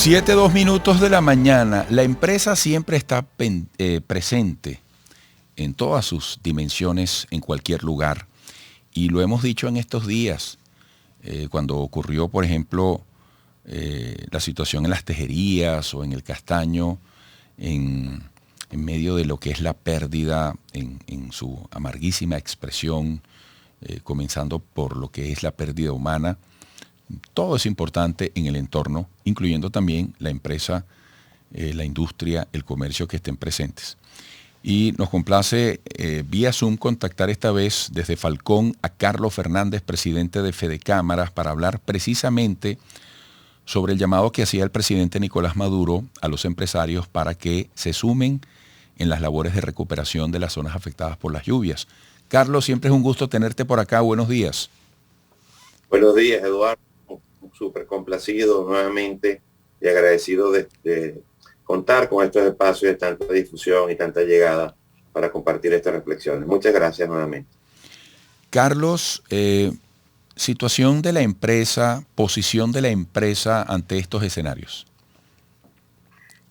7:02 de la mañana. La empresa siempre está presente en todas sus dimensiones, en cualquier lugar. Y lo hemos dicho en estos días, cuando ocurrió, por ejemplo, la situación en las tejerías o en el castaño, en medio de lo que es la pérdida en su amarguísima expresión, comenzando por lo que es la pérdida humana. Todo es importante en el entorno, incluyendo también la empresa, la industria, el comercio que estén presentes. Y nos complace vía Zoom contactar esta vez desde Falcón a Carlos Fernández, presidente de Fedecámaras, para hablar precisamente sobre el llamado que hacía el presidente Nicolás Maduro a los empresarios para que se sumen en las labores de recuperación de las zonas afectadas por las lluvias. Carlos, siempre es un gusto tenerte por acá. Buenos días. Buenos días, Eduardo. Súper complacido nuevamente y agradecido de contar con estos espacios de tanta difusión y tanta llegada para compartir estas reflexiones. Muchas gracias nuevamente. Carlos, situación de la empresa, posición de la empresa ante estos escenarios.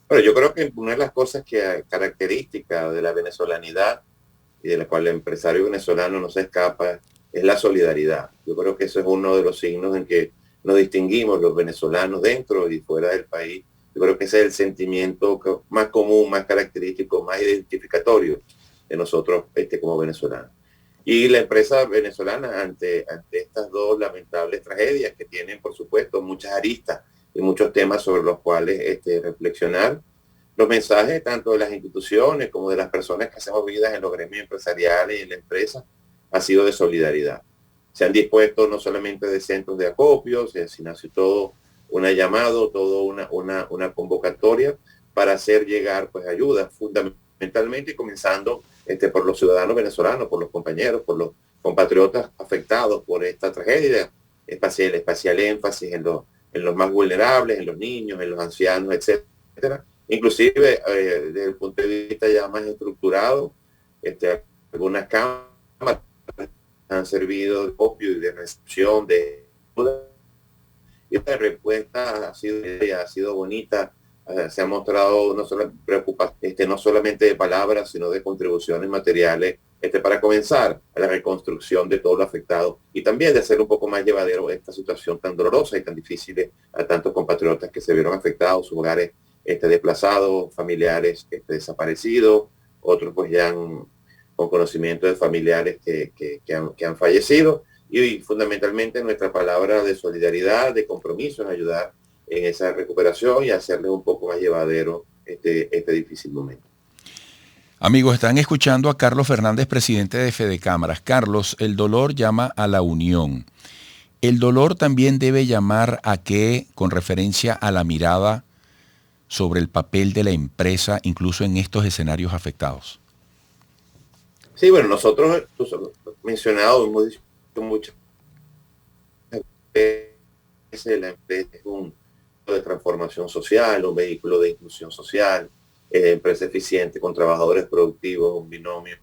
Bueno, yo creo que una de las cosas que característica de la venezolanidad y de la cual el empresario venezolano no se escapa es la solidaridad. Yo creo que eso es uno de los signos en que nos distinguimos los venezolanos dentro y fuera del país. Yo creo que ese es el sentimiento más común, más característico, más identificatorio de nosotros como venezolanos. Y la empresa venezolana ante estas dos lamentables tragedias que tienen, por supuesto, muchas aristas y muchos temas sobre los cuales reflexionar, los mensajes tanto de las instituciones como de las personas que hacemos vidas en los gremios empresariales y en la empresa ha sido de solidaridad. Se han dispuesto no solamente de centros de acopio, sino así todo un llamado, todo una convocatoria para hacer llegar pues ayuda, fundamentalmente comenzando por los ciudadanos venezolanos, por los compañeros, por los compatriotas afectados por esta tragedia, espacial énfasis en los más vulnerables, en los niños, en los ancianos, etcétera. Inclusive desde el punto de vista ya más estructurado, algunas cámaras han servido de copio y de recepción de y la respuesta ha sido bonita. Se ha mostrado no solo preocupación, no solamente de palabras, sino de contribuciones materiales para comenzar a la reconstrucción de todo lo afectado y también de hacer un poco más llevadero esta situación tan dolorosa y tan difícil a tantos compatriotas que se vieron afectados, sus hogares desplazados, familiares desaparecidos, otros pues ya con conocimiento de familiares que han fallecido y fundamentalmente nuestra palabra de solidaridad, de compromiso en ayudar en esa recuperación y hacerles un poco más llevadero este difícil momento. Amigos, están escuchando a Carlos Fernández, presidente de Fedecámaras. Carlos, el dolor llama a la unión. El dolor también debe llamar a que, con referencia a la mirada sobre el papel de la empresa, incluso en estos escenarios afectados. Sí, bueno, nosotros, mencionado, hemos dicho muchas veces, la empresa es un de transformación social, un vehículo de inclusión social, empresa eficiente con trabajadores productivos, un binomio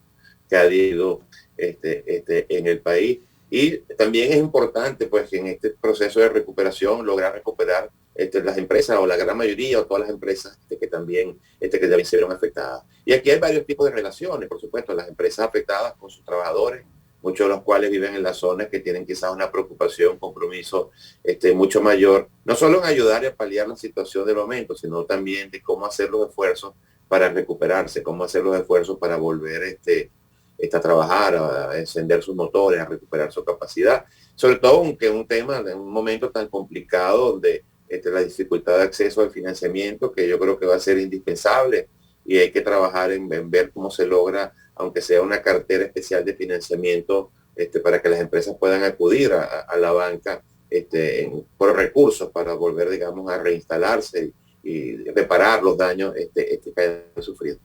que ha ido en el país. Y también es importante pues que en este proceso de recuperación lograr recuperar las empresas o la gran mayoría o todas las empresas que también se vieron afectadas. Y aquí hay varios tipos de relaciones, por supuesto, las empresas afectadas con sus trabajadores, muchos de los cuales viven en las zonas que tienen quizás una preocupación, un compromiso mucho mayor, no solo en ayudar a paliar la situación del momento, sino también de cómo hacer los esfuerzos para recuperarse, cómo hacer los esfuerzos para volver a trabajar, a encender sus motores, a recuperar su capacidad, sobre todo aunque un tema en un momento tan complicado donde la dificultad de acceso al financiamiento, que yo creo que va a ser indispensable y hay que trabajar en ver cómo se logra, aunque sea una cartera especial de financiamiento para que las empresas puedan acudir a la banca por recursos para volver, digamos, a reinstalarse y reparar los daños que hayan sufrido.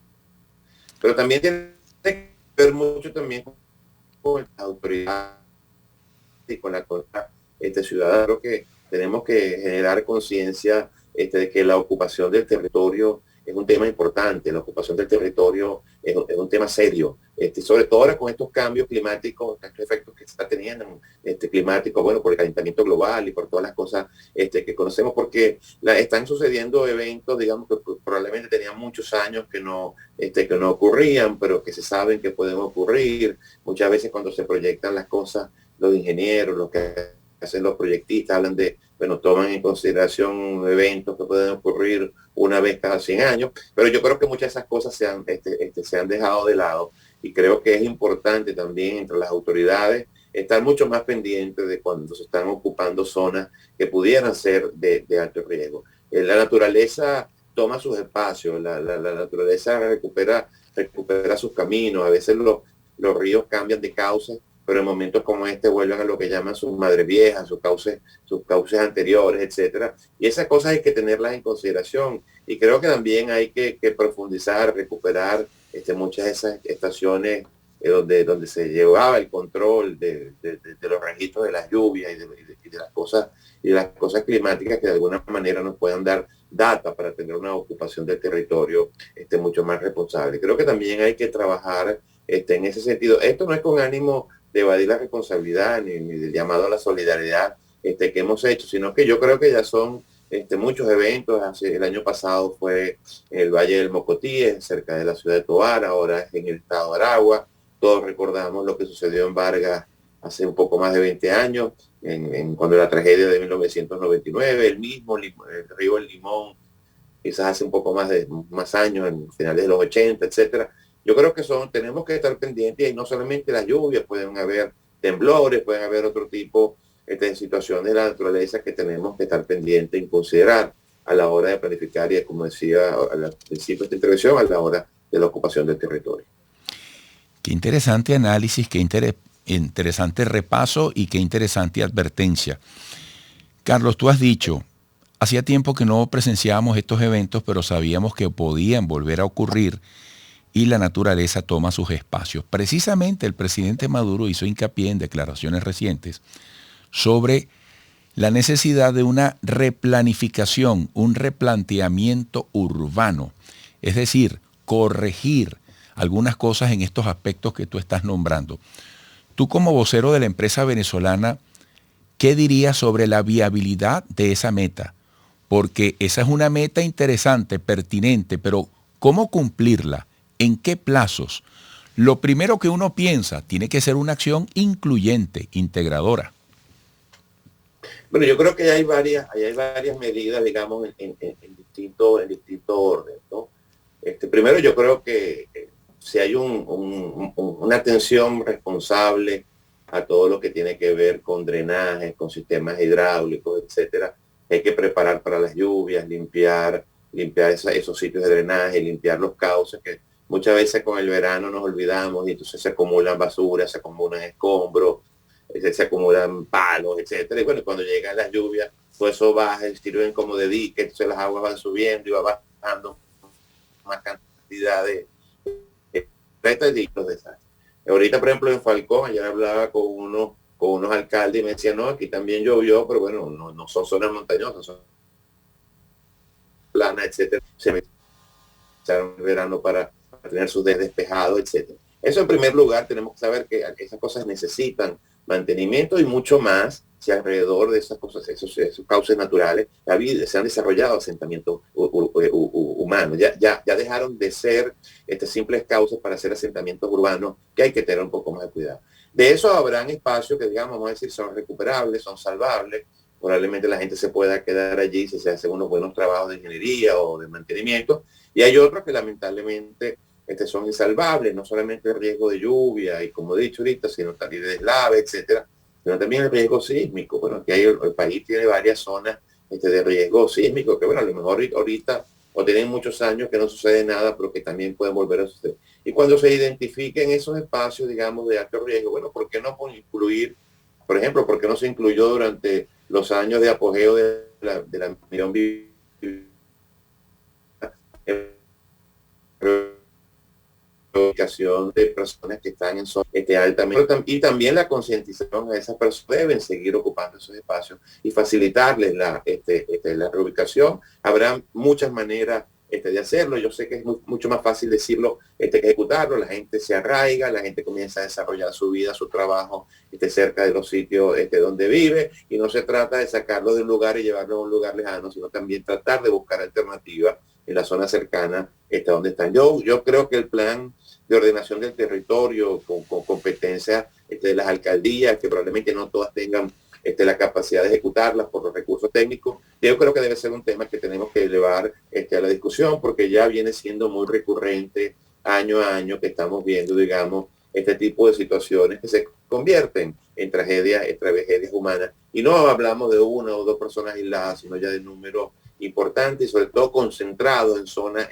Pero también tiene que ver mucho también con la autoridad y con la ciudadana. Creo que tenemos que generar conciencia de que la ocupación del territorio es un tema importante. La ocupación del territorio es un tema serio. Sobre todo ahora con estos cambios climáticos, estos efectos que se está teniendo climáticos, bueno, por el calentamiento global y por todas las cosas que conocemos, porque están sucediendo eventos, digamos, que probablemente tenían muchos años que no ocurrían, pero que se saben que pueden ocurrir. Muchas veces cuando se proyectan las cosas, los ingenieros, los que hacen los proyectistas, hablan de, bueno, toman en consideración eventos que pueden ocurrir una vez cada 100 años, pero yo creo que muchas de esas cosas se han dejado de lado, y creo que es importante también entre las autoridades estar mucho más pendientes de cuando se están ocupando zonas que pudieran ser de alto riesgo. La naturaleza toma sus espacios, la naturaleza recupera sus caminos, a veces los ríos cambian de cauce, pero en momentos como este vuelven a lo que llaman sus madres viejas, sus cauces anteriores, etcétera. Y esas cosas hay que tenerlas en consideración. Y creo que también hay que profundizar, recuperar muchas de esas estaciones donde se llevaba el control de los registros de las lluvias y de las cosas climáticas que de alguna manera nos puedan dar data para tener una ocupación del territorio mucho más responsable. Creo que también hay que trabajar en ese sentido. Esto no es con ánimo de evadir la responsabilidad ni del llamado a la solidaridad que hemos hecho, sino que yo creo que ya son muchos eventos. El año pasado fue en el Valle del Mocotí, cerca de la ciudad de Tovar, ahora es en el estado de Aragua. Todos recordamos lo que sucedió en Vargas hace un poco más de 20 años, cuando la tragedia de 1999, el río El Limón, quizás hace un poco más años, en finales de los 80, etcétera. Yo creo que tenemos que estar pendientes, y no solamente las lluvias, pueden haber temblores, pueden haber otro tipo de situaciones de la naturaleza que tenemos que estar pendientes y considerar a la hora de planificar, y como decía al principio de esta intervención, a la hora de la ocupación del territorio. Qué interesante análisis, qué interesante repaso y qué interesante advertencia. Carlos, tú has dicho, hacía tiempo que no presenciábamos estos eventos, pero sabíamos que podían volver a ocurrir y la naturaleza toma sus espacios. Precisamente el presidente Maduro hizo hincapié en declaraciones recientes sobre la necesidad de una replanificación, un replanteamiento urbano, es decir, corregir algunas cosas en estos aspectos que tú estás nombrando. Tú, como vocero de la empresa venezolana, ¿qué dirías sobre la viabilidad de esa meta? Porque esa es una meta interesante, pertinente, pero ¿cómo cumplirla? ¿En qué plazos? Lo primero que uno piensa, tiene que ser una acción incluyente, integradora. Bueno, yo creo que hay varias medidas, digamos, en distinto orden, ¿no? Primero, yo creo que si hay una atención responsable a todo lo que tiene que ver con drenajes, con sistemas hidráulicos, etcétera, hay que preparar para las lluvias, limpiar esos sitios de drenaje, limpiar los cauces, que muchas veces con el verano nos olvidamos y entonces se acumulan basuras, se acumulan escombros, se acumulan palos, etcétera. Y bueno, cuando llegan las lluvias, todo eso baja, sirven como de dique, entonces las aguas van subiendo y va bajando más cantidad de desastres. Ahorita, por ejemplo, en Falcón, ayer hablaba con unos alcaldes y me decían, no, aquí también llovió, pero bueno, no son zonas montañosas, son planas, etcétera. Se metieron el verano para tener sus despejados, etcétera. Eso en primer lugar, tenemos que saber que esas cosas necesitan mantenimiento y mucho más si alrededor de esas cosas, esos cauces naturales, se han desarrollado asentamientos humanos. Ya dejaron de ser simples cauces para hacer asentamientos urbanos, que hay que tener un poco más de cuidado. De eso habrán espacios que, digamos, vamos a decir, son recuperables, son salvables. Probablemente la gente se pueda quedar allí si se hacen unos buenos trabajos de ingeniería o de mantenimiento. Y hay otros que lamentablemente son insalvables, no solamente el riesgo de lluvia y, como he dicho ahorita, sino también de deslave, etcétera, pero también el riesgo sísmico. Bueno, que el país tiene varias zonas de riesgo sísmico que, bueno, a lo mejor ahorita o tienen muchos años que no sucede nada, pero que también pueden volver a suceder. Y cuando se identifiquen esos espacios, digamos, de alto riesgo, bueno, ¿por qué no incluir, por ejemplo, por qué no se incluyó durante los años de apogeo de la Millón ubicación de personas que están en zonas altamente, y también la concientización a esas personas deben seguir ocupando esos espacios y facilitarles la reubicación. Habrá muchas maneras de hacerlo. Yo sé que es mucho más fácil decirlo que ejecutarlo. La gente se arraiga, la gente comienza a desarrollar su vida, su trabajo cerca de los sitios donde vive, y no se trata de sacarlo de un lugar y llevarlo a un lugar lejano, sino también tratar de buscar alternativas en la zona cercana donde están. Yo creo que el plan de ordenación del territorio con competencias de las alcaldías, que probablemente no todas tengan la capacidad de ejecutarlas por los recursos técnicos, yo creo que debe ser un tema que tenemos que llevar a la discusión, porque ya viene siendo muy recurrente año a año que estamos viendo, digamos, este tipo de situaciones que se convierten en tragedias humanas. Y no hablamos de una o dos personas aisladas, sino ya de números importantes y sobre todo concentrados en zonas,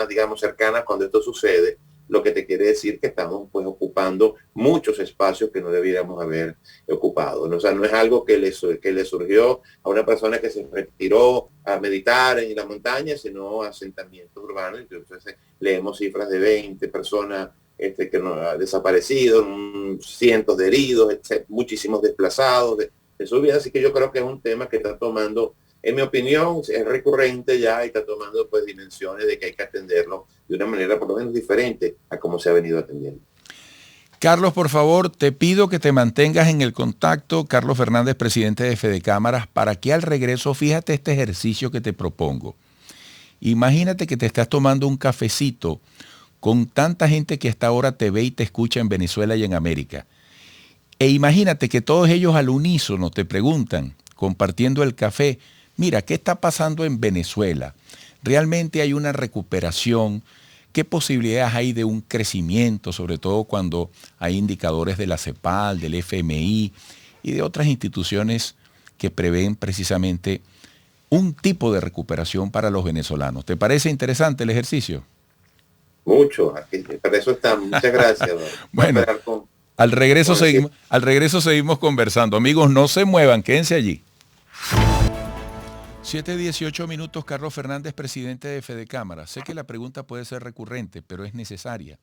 digamos, cercanas cuando esto sucede, lo que te quiere decir que estamos pues ocupando muchos espacios que no debiéramos haber ocupado, ¿no? O sea, no es algo que le surgió a una persona que se retiró a meditar en la montaña, sino a asentamientos urbanos. Entonces leemos cifras de 20 personas que no ha desaparecido, cientos de heridos, muchísimos desplazados de su vida. Así que yo creo que es un tema que está tomando, en mi opinión, es recurrente ya y está tomando pues dimensiones de que hay que atenderlo de una manera por lo menos diferente a cómo se ha venido atendiendo. Carlos, por favor, te pido que te mantengas en el contacto, Carlos Fernández, presidente de Fedecámaras, para que al regreso, fíjate este ejercicio que te propongo. Imagínate que te estás tomando un cafecito con tanta gente que hasta ahora te ve y te escucha en Venezuela y en América. E imagínate que todos ellos al unísono te preguntan, compartiendo el café, mira, ¿qué está pasando en Venezuela? ¿Realmente hay una recuperación? ¿Qué posibilidades hay de un crecimiento, sobre todo cuando hay indicadores de la CEPAL, del FMI y de otras instituciones que prevén precisamente un tipo de recuperación para los venezolanos? ¿Te parece interesante el ejercicio? Mucho, para eso estamos. Muchas gracias. Bueno, al regreso seguimos conversando. Amigos, no se muevan, quédense allí. 7:18 Carlos Fernández, presidente de Fedecámara. Sé que la pregunta puede ser recurrente, pero es necesaria.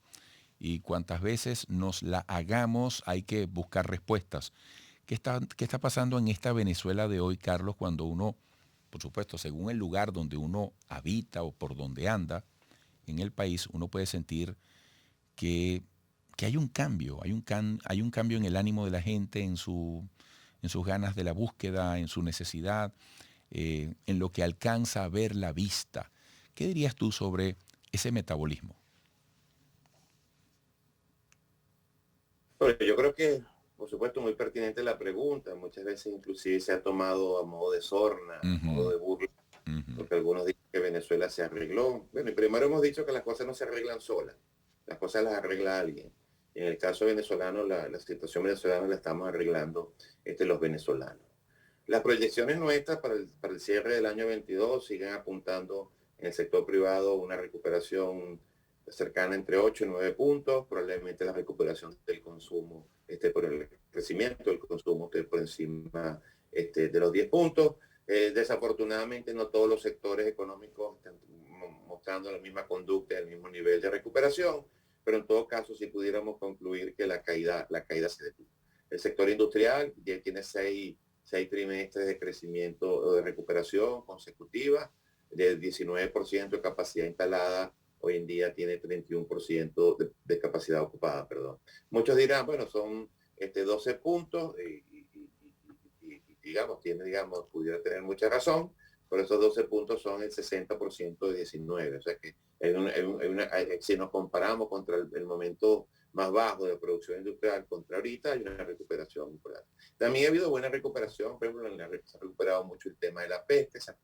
Y cuantas veces nos la hagamos, hay que buscar respuestas. ¿Qué está pasando en esta Venezuela de hoy, Carlos, cuando uno, por supuesto, según el lugar donde uno habita o por donde anda en el país, uno puede sentir que hay un cambio, hay un cambio en el ánimo de la gente, en sus ganas de la búsqueda, en su necesidad, en lo que alcanza a ver la vista? ¿Qué dirías tú sobre ese metabolismo? Bueno, yo creo que, por supuesto, muy pertinente la pregunta. Muchas veces inclusive se ha tomado a modo de sorna, a modo Ujú, de burla, ujú. porque algunos dicen que Venezuela se arregló. Bueno, y primero hemos dicho que las cosas no se arreglan solas, las cosas las arregla alguien. En el caso venezolano, la situación venezolana la estamos arreglando los venezolanos. Las proyecciones nuestras para el cierre del año 22 siguen apuntando en el sector privado una recuperación cercana entre 8 y 9 puntos, probablemente la recuperación del consumo por el crecimiento del consumo que por encima de los 10 puntos. Desafortunadamente no todos los sectores económicos están mostrando la misma conducta, el mismo nivel de recuperación, pero en todo caso si pudiéramos concluir que la caída se detuvo. El sector industrial ya tiene seis trimestres de crecimiento o de recuperación consecutiva, del 19% de capacidad instalada, hoy en día tiene 31% de capacidad ocupada, perdón. Muchos dirán, bueno, son 12 puntos y digamos, pudiera tener mucha razón, pero esos 12 puntos son el 60% de 19. O sea que si nos comparamos contra el momento más bajo de producción industrial contra ahorita, hay una recuperación importante. También ha habido buena recuperación, por ejemplo, se ha recuperado mucho el tema de la pesca, se ha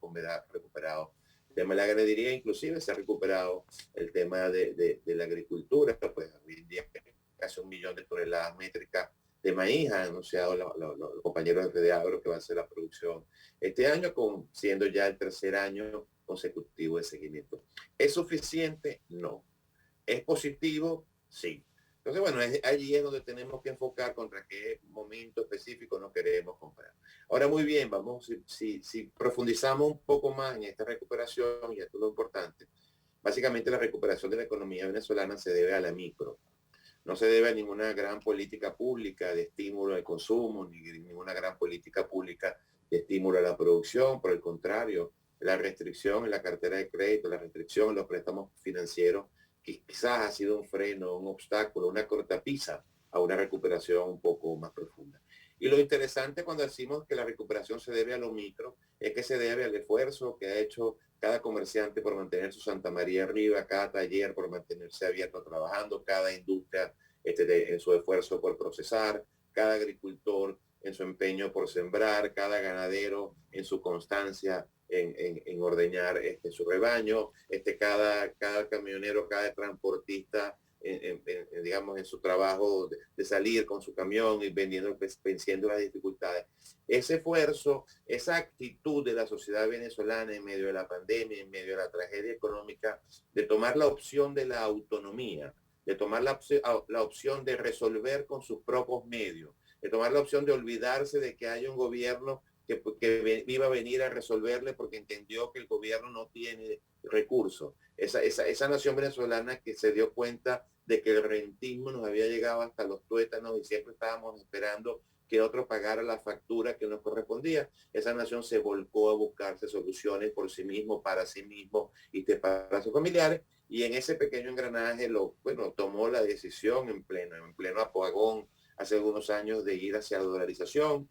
recuperado el tema de la ganadería, inclusive se ha recuperado el tema de la agricultura, pues hoy en día casi 1 millón de toneladas métricas de maíz han anunciado los compañeros de Agro que va a ser la producción este año, siendo ya el tercer año consecutivo de seguimiento. ¿Es suficiente? No. ¿Es positivo? Sí. Entonces, bueno, allí es donde tenemos que enfocar contra qué momento específico nos queremos comprar. Ahora, muy bien, si profundizamos un poco más en esta recuperación, y esto es lo importante, básicamente la recuperación de la economía venezolana se debe a la micro. No se debe a ninguna gran política pública de estímulo al consumo, ni ninguna gran política pública de estímulo a la producción. Por el contrario, la restricción en la cartera de crédito, la restricción en los préstamos financieros, que quizás ha sido un freno, un obstáculo, una cortapisa a una recuperación un poco más profunda. Y lo interesante cuando decimos que la recuperación se debe a lo micro, es que se debe al esfuerzo que ha hecho cada comerciante por mantener su Santa María arriba, cada taller por mantenerse abierto trabajando, cada industria en su esfuerzo por procesar, cada agricultor en su empeño por sembrar, cada ganadero en su constancia en ordeñar su rebaño, cada camionero, cada transportista digamos, en su trabajo de salir con su camión y venciendo las dificultades. Ese esfuerzo, esa actitud de la sociedad venezolana en medio de la pandemia, en medio de la tragedia económica, de tomar la opción de la autonomía, de tomar la opción de resolver con sus propios medios, de tomar la opción de olvidarse de que haya un gobierno que iba a venir a resolverle porque entendió que el gobierno no tiene recursos. Esa nación venezolana que se dio cuenta de que el rentismo nos había llegado hasta los tuétanos y siempre estábamos esperando que otro pagara la factura que nos correspondía. Esa nación se volcó a buscarse soluciones por sí mismo, para sí mismo y para sus familiares. Y en ese pequeño engranaje tomó la decisión en pleno apagón hace algunos años de ir hacia la dolarización,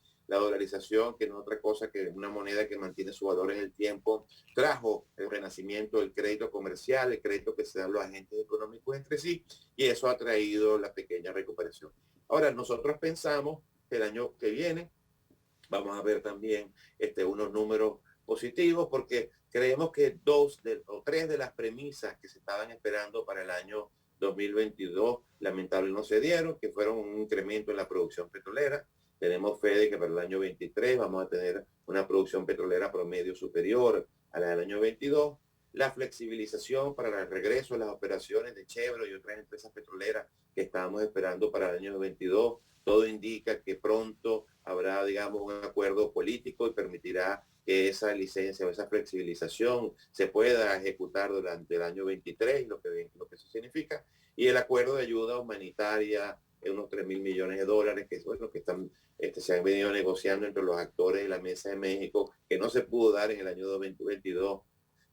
que no es otra cosa que una moneda que mantiene su valor en el tiempo, trajo el renacimiento del crédito comercial, el crédito que se dan los agentes económicos entre sí, y eso ha traído la pequeña recuperación. Ahora, nosotros pensamos que el año que viene vamos a ver también unos números positivos, porque creemos que tres de las premisas que se estaban esperando para el año 2022 lamentablemente no se dieron, que fueron un incremento en la producción petrolera. Tenemos fe de que para el año 23 vamos a tener una producción petrolera promedio superior a la del año 22. La flexibilización para el regreso de las operaciones de Chevron y otras empresas petroleras que estábamos esperando para el año 22. Todo indica que pronto habrá, digamos, un acuerdo político y permitirá que esa licencia o esa flexibilización se pueda ejecutar durante el año 23, lo que eso significa. Y el acuerdo de ayuda humanitaria de unos 3.000 millones de dólares, que es bueno, que se han venido negociando entre los actores de la Mesa de México, que no se pudo dar en el año 2022.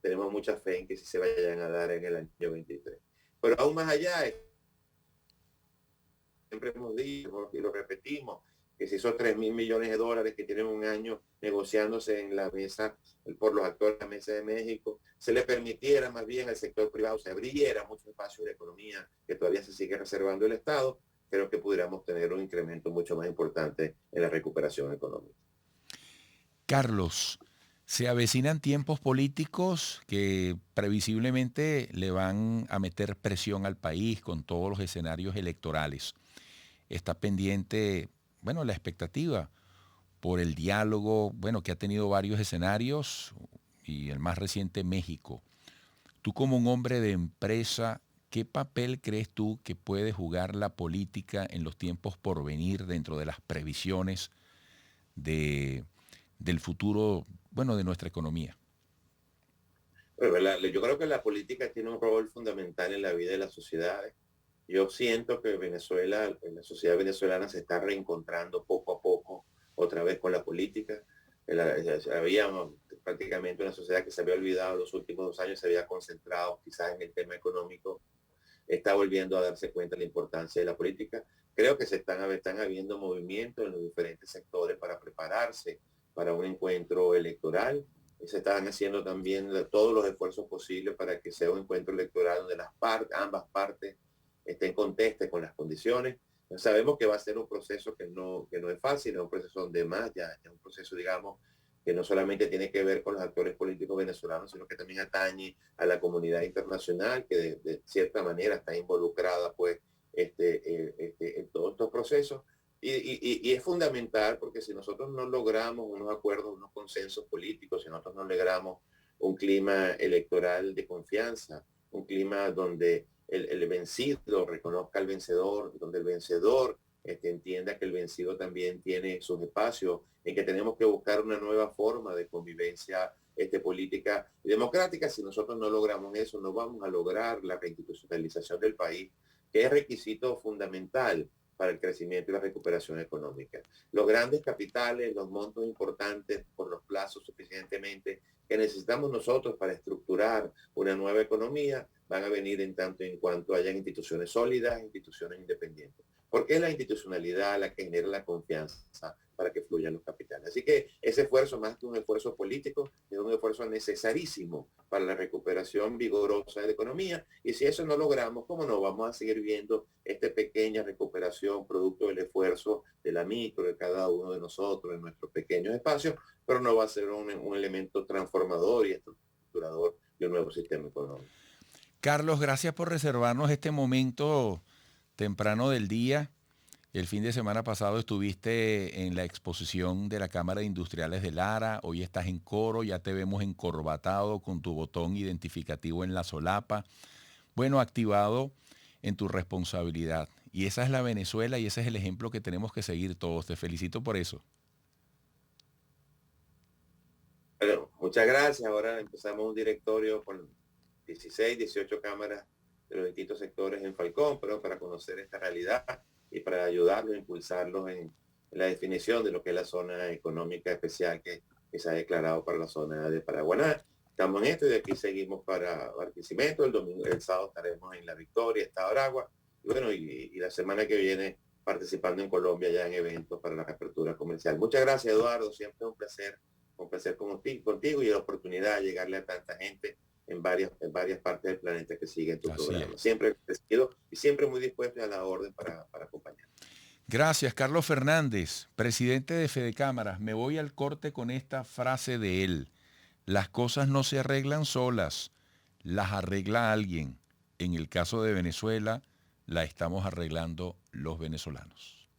Tenemos mucha fe en que sí se vayan a dar en el año 23. Pero aún más allá, siempre hemos dicho y lo repetimos, que si esos 3.000 millones de dólares que tienen un año negociándose en la mesa por los actores de la Mesa de México, se le permitiera más bien al sector privado, se abriera mucho espacio de economía que todavía se sigue reservando el Estado, creo que pudiéramos tener un incremento mucho más importante en la recuperación económica. Carlos, se avecinan tiempos políticos que previsiblemente le van a meter presión al país con todos los escenarios electorales. Está pendiente, bueno, la expectativa por el diálogo, bueno, que ha tenido varios escenarios y el más reciente México. Tú como un hombre de empresa, ¿qué papel crees tú que puede jugar la política en los tiempos por venir dentro de las previsiones del futuro, bueno, de nuestra economía? Bueno, yo creo que la política tiene un rol fundamental en la vida de las sociedades. Yo siento que Venezuela, la sociedad venezolana se está reencontrando poco a poco otra vez con la política. Había prácticamente una sociedad que se había olvidado los últimos 2 años, se había concentrado quizás en el tema económico, está volviendo a darse cuenta de la importancia de la política. Creo que están habiendo movimientos en los diferentes sectores para prepararse para un encuentro electoral. Se están haciendo también todos los esfuerzos posibles para que sea un encuentro electoral donde ambas partes estén contestes con las condiciones. Sabemos que va a ser un proceso que no es fácil, es un proceso donde ya es un proceso, digamos, que no solamente tiene que ver con los actores políticos venezolanos, sino que también atañe a la comunidad internacional, que de cierta manera está involucrada pues en todos estos procesos. Y es fundamental porque si nosotros no logramos unos acuerdos, unos consensos políticos, si nosotros no logramos un clima electoral de confianza, un clima donde el vencido reconozca al vencedor, donde el vencedor entienda que el vencido también tiene sus espacios, en que tenemos que buscar una nueva forma de convivencia política y democrática. Si nosotros no logramos eso, no vamos a lograr la reinstitucionalización del país, que es requisito fundamental para el crecimiento y la recuperación económica. Los grandes capitales, los montos importantes por los plazos suficientemente que necesitamos nosotros para estructurar una nueva economía van a venir en tanto en cuanto hayan instituciones sólidas, instituciones independientes. Porque es la institucionalidad la que genera la confianza para que fluyan los capitales. Así que ese esfuerzo, más que un esfuerzo político, es un esfuerzo necesarísimo para la recuperación vigorosa de la economía. Y si eso no logramos, ¿cómo no? Vamos a seguir viendo esta pequeña recuperación producto del esfuerzo de la micro, de cada uno de nosotros en nuestros pequeños espacios, pero no va a ser un elemento transformador y estructurador de un nuevo sistema económico. Carlos, gracias por reservarnos este momento temprano del día. El fin de semana pasado estuviste en la exposición de la Cámara de Industriales de Lara, hoy estás en Coro, ya te vemos encorbatado con tu botón identificativo en la solapa. Bueno, activado en tu responsabilidad. Y esa es la Venezuela y ese es el ejemplo que tenemos que seguir todos. Te felicito por eso. Bueno, muchas gracias. Ahora empezamos un directorio con 16, 18 cámaras de los distintos sectores en Falcón, pero para conocer esta realidad y para ayudarlos, impulsarlos en la definición de lo que es la zona económica especial que se ha declarado para la zona de Paraguaná. Estamos en esto y de aquí seguimos para Barquisimeto. El sábado estaremos en La Victoria, Estado Aragua. Y bueno, y la semana que viene participando en Colombia ya en eventos para la reapertura comercial. Muchas gracias, Eduardo. Siempre es un placer contigo y la oportunidad de llegarle a tanta gente en varias partes del planeta que siguen tu programa. Siempre agradecido y siempre muy dispuesto a la orden para acompañar. Gracias, Carlos Fernández, presidente de Fedecámaras. Me voy al corte con esta frase de él. Las cosas no se arreglan solas, las arregla alguien. En el caso de Venezuela, la estamos arreglando los venezolanos.